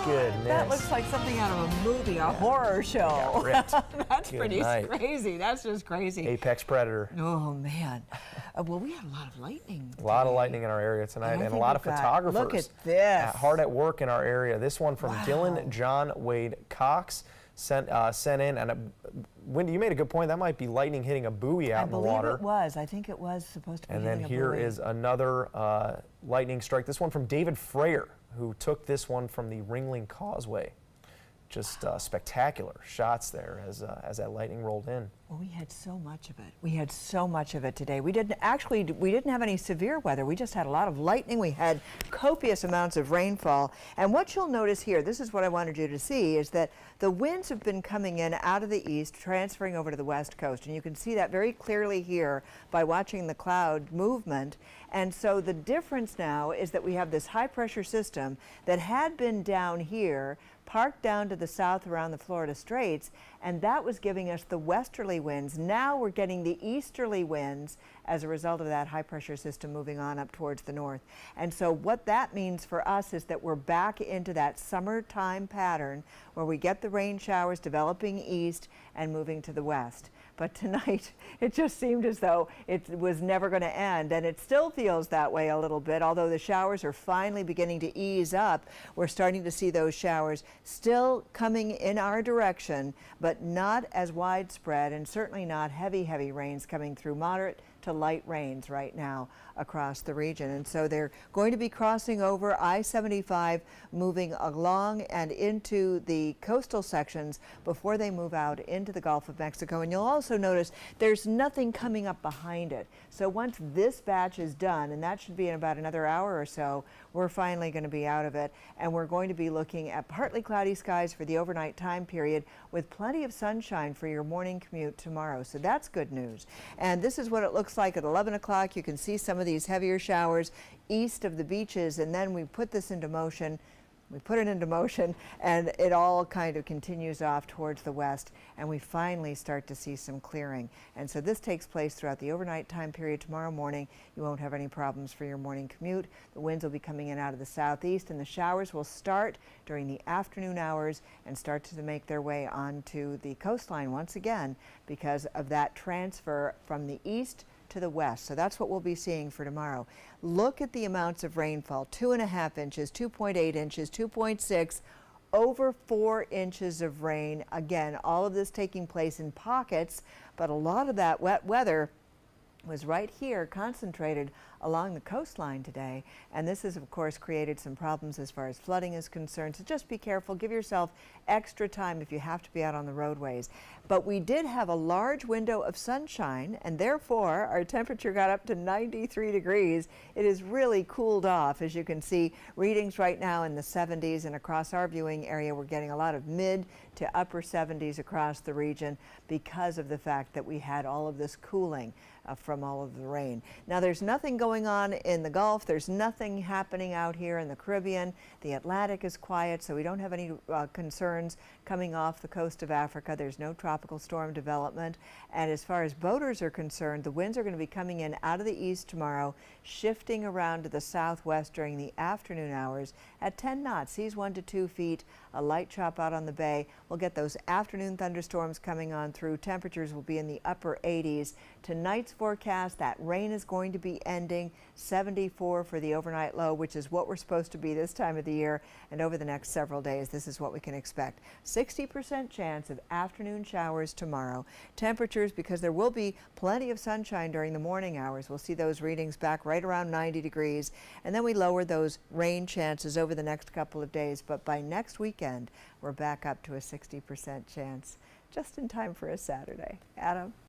goodness. That looks like something out of a movie, a horror show. That's Good pretty night. crazy. That's just crazy. Apex predator. Oh, man. Well, we had a lot of lightning A lot of today. lightning in our area tonight, I and a think lot of we've got- photographers look at this. hard at work in our area. This one from Wow. Dylan John Wade Cox sent in, and Wendy, you made a good point. That might be lightning hitting a buoy out in the water. I believe it was. I think it was supposed to be And then hitting a here buoy. is another lightning strike. This one from David Frayer, who took this one from the Ringling Causeway. Just spectacular shots there as that lightning rolled in. Well, we had so much of it. We had so much of it today. We didn't have any severe weather. We just had a lot of lightning. We had copious amounts of rainfall. And what you'll notice here, this is what I wanted you to see, is that the winds have been coming in out of the east, transferring over to the west coast. And you can see that very clearly here by watching the cloud movement. And so the difference now is that we have this high pressure system that had been down here, parked down to the south around the Florida Straits, and that was giving us the westerly winds. Now we're getting the easterly winds as a result of that high pressure system moving on up towards the north. And so what that means for us is that we're back into that summertime pattern where we get the rain showers developing east and moving to the west. But tonight, it just seemed as though it was never going to end, and it still feels that way a little bit, although the showers are finally beginning to ease up. We're starting to see those showers still coming in our direction, but not as widespread, and certainly not heavy rains coming through. Moderate to light rains right now across the region. And so they're going to be crossing over I-75, moving along and into the coastal sections before they move out into the Gulf of Mexico. And you'll also notice there's nothing coming up behind it. So once this batch is done, and that should be in about another hour or so, we're finally going to be out of it. And we're going to be looking at partly cloudy skies for the overnight time period with plenty of sunshine for your morning commute tomorrow. So that's good news. And this is what it looks like at 11 o'clock. You can see some of these heavier showers east of the beaches, and then we put this into motion. We put it into motion, and it all kind of continues off towards the west, and we finally start to see some clearing. And so this takes place throughout the overnight time period tomorrow morning. You won't have any problems for your morning commute. The winds will be coming in out of the southeast, and the showers will start during the afternoon hours and start to make their way onto the coastline once again because of that transfer from the east to the west. So that's what we'll be seeing for tomorrow. Look at the amounts of rainfall: 2.5 inches, 2.8 inches, 2.6, over 4 inches of rain. Again, all of this taking place in pockets, but a lot of that wet weather was right here concentrated along the coastline today, and this has of course created some problems as far as flooding is concerned. So just be careful, give yourself extra time if you have to be out on the roadways. But we did have a large window of sunshine, and therefore our temperature got up to 93 degrees. It has really cooled off. As you can see, readings right now in the 70s, and across our viewing area we're getting a lot of mid to upper 70s across the region because of the fact that we had all of this cooling from all of the rain. Now there's nothing going on in the Gulf. There's nothing happening out here in the Caribbean. The Atlantic is quiet, so we don't have any concerns coming off the coast of Africa. There's no tropical storm development. And as far as boaters are concerned, the winds are going to be coming in out of the east tomorrow, shifting around to the southwest during the afternoon hours at 10 knots. Seas 1 to 2 feet, a light chop out on the bay. We'll get those afternoon thunderstorms coming on through. Temperatures will be in the upper 80s. Tonight's forecast, that rain is going to be ending. 74 for the overnight low, which is what we're supposed to be this time of the year. And over the next several days, this is what we can expect. 60% chance of afternoon showers tomorrow. Temperatures, because there will be plenty of sunshine during the morning hours, we'll see those readings back right around 90 degrees. And then we lower those rain chances over the next couple of days. But by next weekend, we're back up to a 60% chance, just in time for a Saturday. Adam?